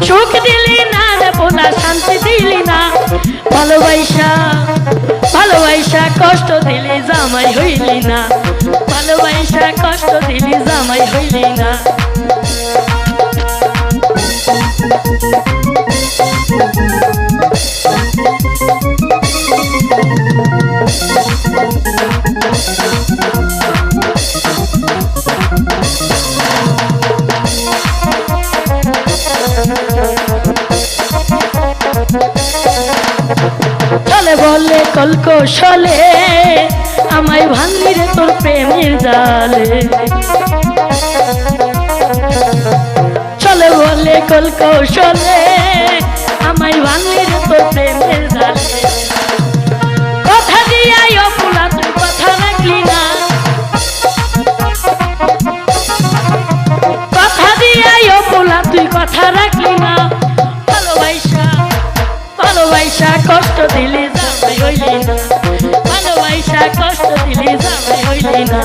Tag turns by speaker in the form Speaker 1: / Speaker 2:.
Speaker 1: সুখ দিলি না রে পোলা শান্তি দিলি না ভালোবাসা ভালোবাসা কষ্ট দিলি জামাই হইলি না ভালোবাসা কষ্ট দিলি জামাই হইলি না চলে বলে কলকৌশলে আমায় ভাঙলি রে তোর প্রেমের জালে চলে বলে কলকৌশলে আমায় ভাঙলি রে তোর প্রেমের জালে কথা দিয়াই অপুলা তুই কথা রাখলি না কথা দিয়াই অপুলা তুই কথা রাখলি না ভালোবাসা ভালোবাসা কষ্ট দিলি জামাই হইলি না ভালোবাসা কষ্ট দিলি জামাই হইলি না